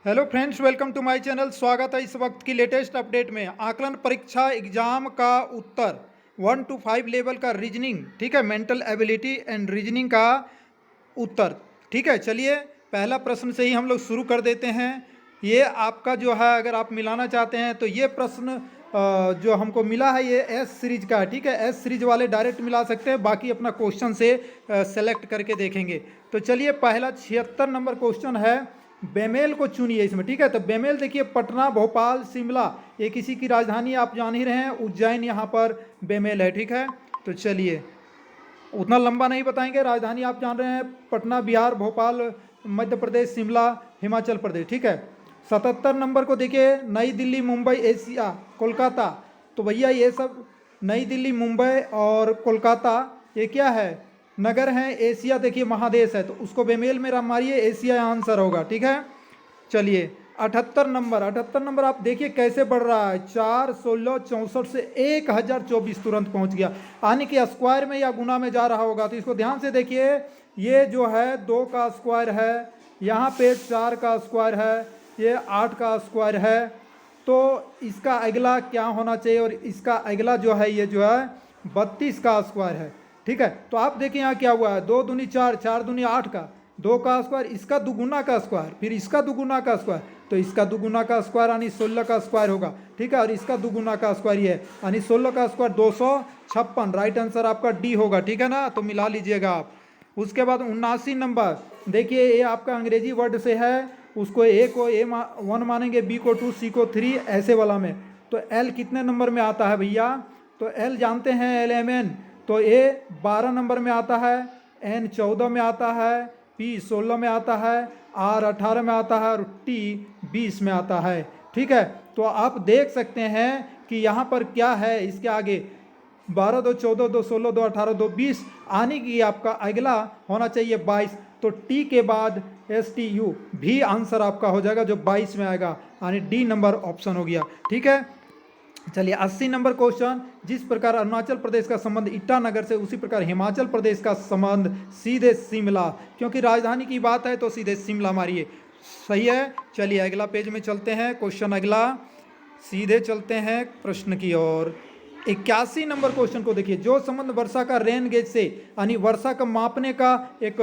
Hello friends, welcome to my channel. स्वागत है इस वक्त की लेटेस्ट अपडेट में। आकलन परीक्षा एग्जाम का उत्तर 1 to 5 लेवल का रीजनिंग, ठीक है, मेंटल एबिलिटी एंड रीजनिंग का उत्तर, ठीक है। चलिए पहला प्रश्न से ही हम लोग शुरू कर देते हैं। ये आपका जो है, अगर आप मिलाना चाहते हैं तो ये प्रश्न जो हमको मिला है ये एस सीरीज का है, ठीक है। एस सीरीज वाले डायरेक्ट मिला सकते हैं, बाकी अपना क्वेश्चन से सेलेक्ट करके देखेंगे। तो चलिए पहला 76 नंबर क्वेश्चन है, बेमेल को चुनिए इसमें, ठीक है। तो बेमेल देखिए, पटना, भोपाल, शिमला, ये किसी की राजधानी आप जान ही रहे हैं, उज्जैन यहाँ पर बेमेल है, ठीक है। तो चलिए उतना लंबा नहीं बताएंगे, राजधानी आप जान रहे हैं, पटना बिहार, भोपाल मध्य प्रदेश, शिमला हिमाचल प्रदेश, ठीक है। 77 नंबर को देखिए, नई दिल्ली, मुंबई, एशिया, कोलकाता। तो भैया ये सब नई दिल्ली, मुंबई और कोलकाता ये क्या है, नगर हैं। एशिया देखिए महादेश है, तो उसको बेमेल में मारिए, एशिया आंसर होगा, ठीक है। चलिए 78 नंबर आप देखिए कैसे बढ़ रहा है, 4, 16, 64 से 1024 तुरंत पहुंच गया। यानी कि स्क्वायर में या गुना में जा रहा होगा, तो इसको ध्यान से देखिए। ये जो है 2 का स्क्वायर है, यहाँ पे 4 का स्क्वायर है, ये 8 का स्क्वायर है। तो इसका अगला क्या होना चाहिए, और इसका अगला जो है ये जो है 32 का स्क्वायर है, ठीक है। तो आप देखिए यहाँ क्या हुआ है, 2 दूनी 4, 4 दूनी 8 का, 2 का स्क्वायर, इसका दुगुना का स्क्वायर, फिर इसका दुगुना का स्क्वायर, तो इसका दुगुना का स्क्वायर यानी 16 का स्क्वायर होगा, ठीक है। और इसका दुगुना का स्क्वायर ये है, यानी 16 का स्क्वायर 256। राइट आंसर आपका डी होगा, ठीक है ना। तो मिला लीजिएगा आप। उसके बाद 79 नंबर देखिए, ये आपका अंग्रेजी वर्ड से है, उसको ए को A1 मानेंगे, बी को 2, सी को 3, ऐसे वाला में। तो एल कितने नंबर में आता है भैया, तो एल जानते हैं LMN, तो ए 12 नंबर में आता है, एन 14 में आता है, पी 16 में आता है, आर 18 में आता है, और टी 20 में आता है, ठीक है। तो आप देख सकते हैं कि यहाँ पर क्या है, इसके आगे 12, 2, 14, 2, 16, 2, 18, 2, 20 आने की आपका अगला होना चाहिए 22। तो टी के बाद STU भी आंसर आपका हो जाएगा, जो 22 में आएगा, यानी डी नंबर ऑप्शन हो गया, ठीक है। चलिए 80 नंबर क्वेश्चन, जिस प्रकार अरुणाचल प्रदेश का संबंध ईटानगर से, उसी प्रकार हिमाचल प्रदेश का संबंध सीधे शिमला, क्योंकि राजधानी की बात है तो सीधे शिमला मारिए, सही है। चलिए अगला पेज में चलते हैं, क्वेश्चन अगला, सीधे चलते हैं प्रश्न की ओर। 81 नंबर क्वेश्चन को देखिए, जो संबंध वर्षा का रेन गेज से, यानी वर्षा का मापने का एक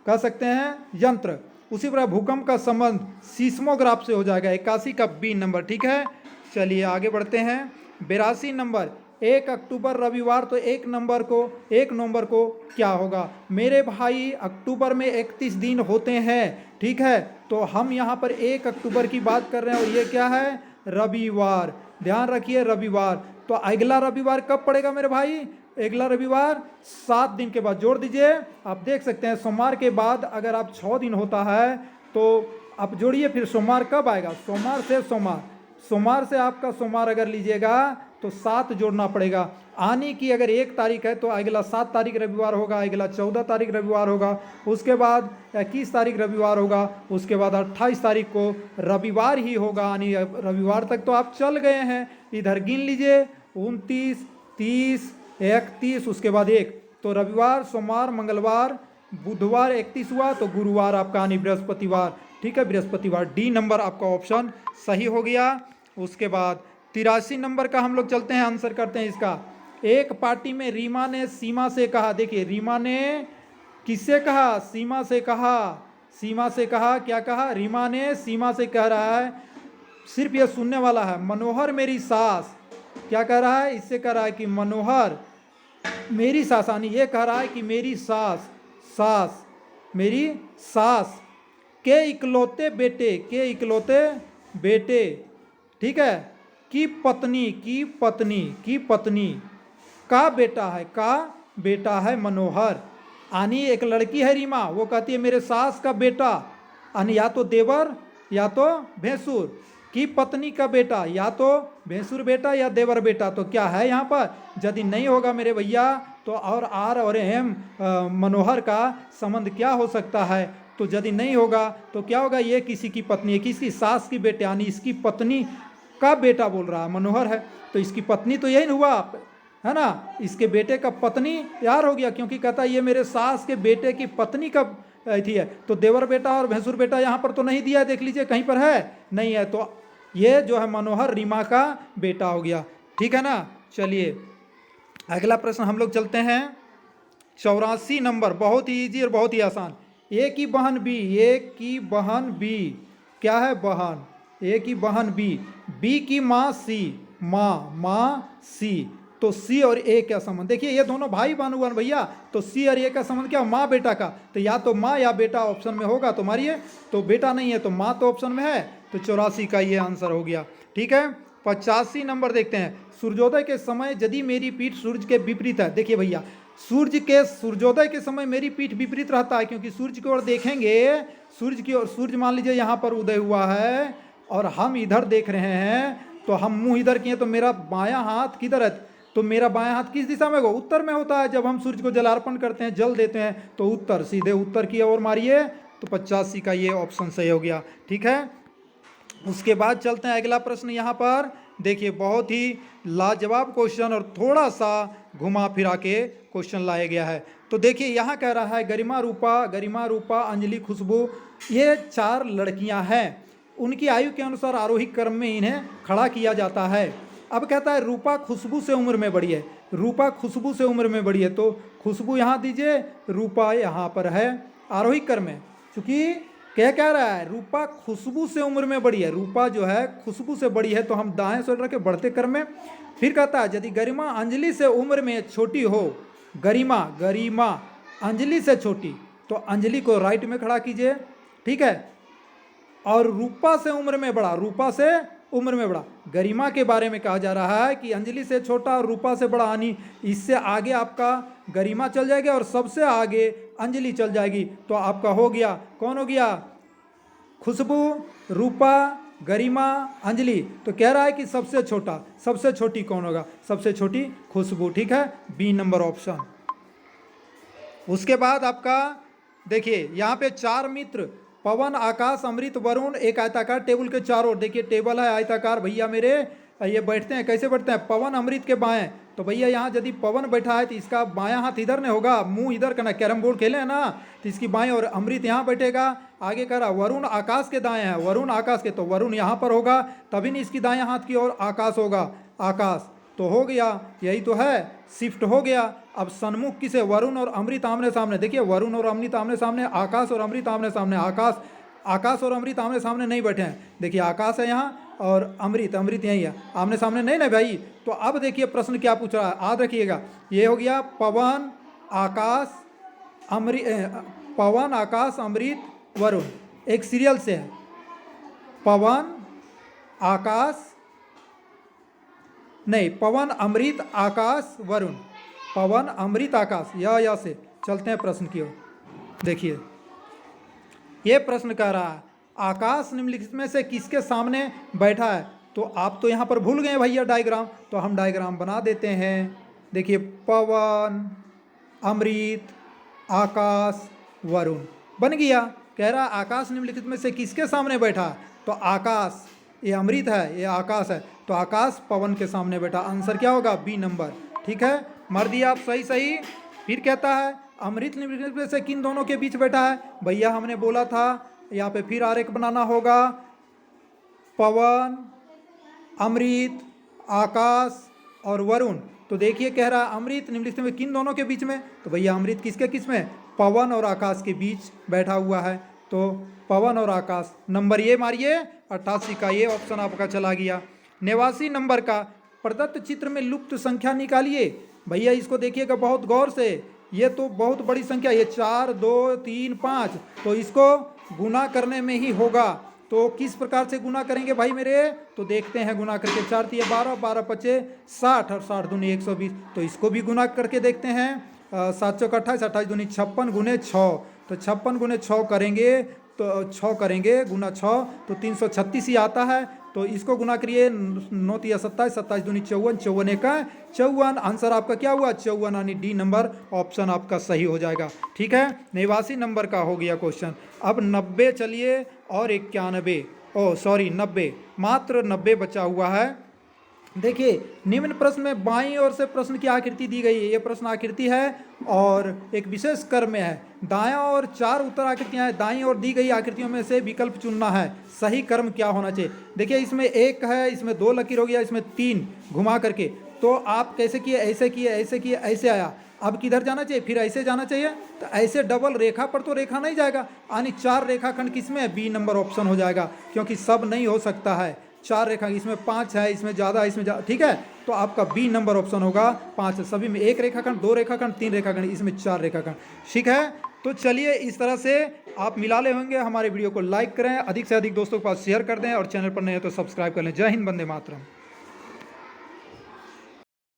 कह सकते हैं यंत्र, उसी प्रकार भूकंप का संबंध सीस्मोग्राफ से हो जाएगा। 81 का बी नंबर, ठीक है। चलिए आगे बढ़ते हैं। 82 नंबर, 1 अक्टूबर रविवार, तो 1 नवंबर को क्या होगा मेरे भाई, अक्टूबर में 31 दिन होते हैं, ठीक है। तो हम यहाँ पर 1 अक्टूबर की बात कर रहे हैं, और ये क्या है, रविवार, ध्यान रखिए रविवार। तो अगला रविवार कब पड़ेगा मेरे भाई, अगला रविवार 7 दिन के बाद, जोड़ दीजिए। आप देख सकते हैं सोमवार के बाद अगर आप 6 दिन होता है तो आप जोड़िए, फिर सोमवार कब आएगा, सोमवार से सोमवार, सोमवार से आपका सोमवार अगर लीजिएगा तो 7 जोड़ना पड़ेगा। आने की अगर 1 तारीख है तो अगला 7 तारीख रविवार होगा, अगला 14 तारीख रविवार होगा, उसके बाद 21 तारीख रविवार होगा, उसके बाद 28 तारीख को रविवार ही होगा, यानी रविवार तक तो आप चल गए हैं। इधर गिन लीजिए, 29, 30, 31, उसके बाद 1, तो रविवार, सोमवार, मंगलवार, बुधवार 31 हुआ, तो गुरुवार आपका यानी बृहस्पतिवार, ठीक है, बृहस्पतिवार। डी नंबर आपका ऑप्शन सही हो गया। उसके बाद 83 नंबर का हम लोग चलते हैं, आंसर करते हैं इसका। एक पार्टी में रीमा ने सीमा से कहा, देखिए रीमा ने किससे कहा, सीमा से कहा, सीमा से कहा, क्या कहा, रीमा ने सीमा से कह रहा है, सिर्फ ये सुनने वाला है, मनोहर मेरी सास, क्या कह रहा है, इससे कह रहा है कि मनोहर मेरी सास, यानी ये कह रहा है कि मेरी सास, सास मेरी सास के इकलौते बेटे, के इकलौते बेटे, ठीक है, की पत्नी, की पत्नी, की पत्नी का बेटा है, का बेटा है मनोहर। यानी एक लड़की है रीमा, वो कहती है मेरे सास का बेटा, यानी या तो देवर या तो भैंसुर, की पत्नी का बेटा या तो भैंसुर बेटा या देवर बेटा। तो क्या है यहाँ पर, यदि नहीं होगा मेरे भैया तो और आर और एम मनोहर का संबंध क्या हो सकता है, तो यदि नहीं होगा तो क्या होगा, ये किसी की पत्नी है, किसकी, सास की बेटे, यानी इसकी पत्नी का बेटा बोल रहा है, मनोहर है, तो इसकी पत्नी तो यही हुआ, है ना, इसके बेटे का पत्नी यार हो गया, क्योंकि कहता है ये मेरे सास के बेटे की पत्नी का थी है। तो देवर बेटा और भैंसुर बेटा यहाँ पर तो नहीं दिया है, देख लीजिए कहीं पर है, नहीं है। तो ये जो है मनोहर रीमा का बेटा हो गया, ठीक है ना। चलिए अगला प्रश्न हम लोग चलते हैं 84 नंबर, बहुत ही इजी और बहुत ही आसान। ए की बहन बी, ए की बहन बी क्या है, बहन। ए की बहन बी, बी की माँ सी, माँ सी, तो सी और ए क्या संबंध। देखिए ये दोनों भाई बहन हुआ भैया, तो सी और ए का संबंध क्या, माँ बेटा का। तो या तो माँ या बेटा ऑप्शन में होगा, तो मारिए। तो बेटा नहीं है तो माँ तो ऑप्शन में है, तो 84 का ये आंसर हो गया, ठीक है। 85 नंबर देखते हैं। सूर्योदय के समय यदि मेरी पीठ सूर्य के विपरीत है। देखिए भैया सूर्योदय के समय मेरी पीठ विपरीत रहता है, क्योंकि सूर्य की ओर देखेंगे, सूर्य की ओर, सूर्य मान लीजिए यहाँ पर उदय हुआ है और हम इधर देख रहे हैं, तो हम मुंह इधर किए, तो मेरा बायां हाथ किधर है, तो मेरा बायां हाथ किस दिशा में होगा, उत्तर में होता है। जब हम सूर्य को जलार्पण करते हैं, जल देते हैं, तो उत्तर, सीधे उत्तर की ओर मारिए। तो 85 का ये ऑप्शन सही हो गया, ठीक है। उसके बाद चलते हैं अगला प्रश्न। यहाँ पर देखिए बहुत ही लाजवाब क्वेश्चन और थोड़ा सा घुमा फिरा के क्वेश्चन लाया गया है। तो देखिए यहाँ कह रहा है गरिमा रूपा अंजलि खुशबू, ये 4 लड़कियाँ हैं। उनकी आयु के अनुसार आरोही क्रम में इन्हें खड़ा किया जाता है। अब कहता है रूपा खुशबू से उम्र में बड़ी है, रूपा खुशबू से उम्र में बड़ी है, तो खुशबू यहाँ दीजिए, रूपा यहाँ पर है आरोही क्रम में। चूंकि क्या कह रहा है, रूपा खुशबू से उम्र में बड़ी है, रूपा जो है खुशबू से बड़ी है, तो हम दाएं से रखे बढ़ते क्रम में। फिर कहता है यदि गरिमा अंजलि से उम्र में छोटी हो, गरिमा अंजलि से छोटी, तो अंजलि को राइट में खड़ा कीजिए, ठीक है। और रूपा से उम्र में बड़ा, रूपा से उम्र में बड़ा, गरिमा के बारे में कहा जा रहा है कि अंजलि से छोटा और रूपा से बड़ा, यानी इससे आगे आपका गरिमा चल जाएगी और सबसे आगे अंजलि चल जाएगी। तो आपका हो गया, कौन हो गया, खुशबू, रूपा, गरिमा, अंजलि। तो कह रहा है कि सबसे छोटा, सबसे छोटी कौन होगा, सबसे छोटी खुशबू, ठीक है, बी नंबर ऑप्शन। उसके बाद आपका देखिए यहाँ पे 4 मित्र, पवन, आकाश, अमृत, वरुण, एक आयताकार टेबल के चारों ओर। देखिए टेबल है आयताकार भैया मेरे, ये बैठते हैं, कैसे बैठते हैं, पवन अमृत के बाएं। तो भैया यहाँ यदि पवन बैठा है तो इसका बायां हाथ इधर नहीं होगा, मुंह इधर करना, कैरम बोर्ड खेले हैं ना, तो इसकी बाएं, और अमृत यहाँ बैठेगा। आगे कह रहा वरुण आकाश के दाएं है, वरुण आकाश के, तो वरुण यहाँ पर होगा, तभी नहीं इसकी दाएं हाथ की ओर आकाश होगा, आकाश। तो हो गया, यही तो है, शिफ्ट हो गया। अब सन्मुख किसे, वरुण और अमृत आमने सामने। देखिए वरुण और अमृत आमने सामने, आकाश और अमृत आमने सामने, आकाश और अमृत आमने सामने नहीं बैठे हैं। देखिए आकाश है यहाँ और अमृत यही है, आमने सामने नहीं ना भाई। तो अब देखिए प्रश्न क्या पूछ रहा है, याद रखिएगा। ये हो गया पवन आकाश अमृत वरुण, एक सीरियल से है, पवन अमृत आकाश वरुण, पवन अमृत आकाश, या से चलते हैं प्रश्न की ओर। देखिए ये प्रश्न कह रहा है आकाश निम्नलिखित में से किसके सामने बैठा है। तो आप तो यहाँ पर भूल गए भैया डायग्राम, तो हम डायग्राम बना देते हैं। देखिए पवन अमृत आकाश वरुण बन गया। कह रहा आकाश निम्नलिखित में से किसके सामने बैठा है, तो आकाश, ये अमृत है, ये आकाश है, तो आकाश पवन के सामने बैठा। आंसर क्या होगा, बी नंबर, ठीक है, मार दिया आप सही। फिर कहता है अमृत निम्नलिखित में से किन दोनों के बीच बैठा है। भैया हमने बोला था यहाँ पे फिर आरेख बनाना होगा, पवन अमृत आकाश और वरुण। तो देखिए कह रहा है अमृत निम्नलिखित में किन दोनों के बीच में, तो भैया अमृत किसके किस में, पवन और आकाश के बीच बैठा हुआ है, तो पवन और आकाश। नंबर ये मारिए 88 का ये ऑप्शन आपका चला गया। 89 नंबर का प्रदत्त चित्र में लुप्त संख्या निकालिए। भैया इसको देखिएगा बहुत गौर से, ये तो बहुत बड़ी संख्या, ये 4 2 3 5, तो इसको गुना करने में ही होगा। तो किस प्रकार से गुना करेंगे भाई मेरे, तो देखते हैं गुना करके। 4 3 12, 12 5 60 और 60 दूनी 120, तो इसको भी गुना करके देखते हैं। 7 चौक 28, 28 दूनी 56 गुने 6, तो 56 गुने 6 करेंगे, तो 6 करेंगे गुना 6 तो 336 ही आता है। तो इसको गुना करिए, 9 3 27, 27 दूनी 54, 54 1 54। आंसर आपका क्या हुआ, 54, यानी डी नंबर ऑप्शन आपका सही हो जाएगा, ठीक है। 89 नंबर का हो गया क्वेश्चन। अब 90 चलिए और 91, 90, मात्र 90 बचा हुआ है। देखिए निम्न प्रश्न में बाईं ओर से प्रश्न की आकृति दी गई है, ये प्रश्न आकृति है और एक विशेष क्रम में है। दायां और 4 उत्तर आकृतियां हैं, दाईं ओर दी गई आकृतियों में से विकल्प चुनना है, सही क्रम क्या होना चाहिए। देखिए इसमें 1 है, इसमें 2 लकीर हो गया, इसमें 3 घुमा करके, तो आप कैसे किए, ऐसे किए, ऐसे किए, ऐसे आया। अब किधर जाना चाहिए, फिर ऐसे जाना चाहिए, तो ऐसे डबल रेखा पर तो रेखा नहीं जाएगा, यानी 4 रेखाखंड किसमें है, बी नंबर ऑप्शन हो जाएगा, क्योंकि सब नहीं हो सकता है। 4 रेखा, इसमें 5 है, इसमें ज़्यादा है, इसमें ज़्यादा, ठीक है, तो आपका बी नंबर ऑप्शन होगा 5। सभी में 1 रेखाखंड, 2 रेखाखंड, 3 रेखाखंड, इसमें 4 रेखाखंड, ठीक है। तो चलिए इस तरह से आप मिला ले होंगे। हमारे वीडियो को लाइक करें, अधिक से अधिक दोस्तों के पास शेयर कर दें और चैनल पर नए हो तो सब्सक्राइब कर लें। जय हिंद, वंदे मातरम।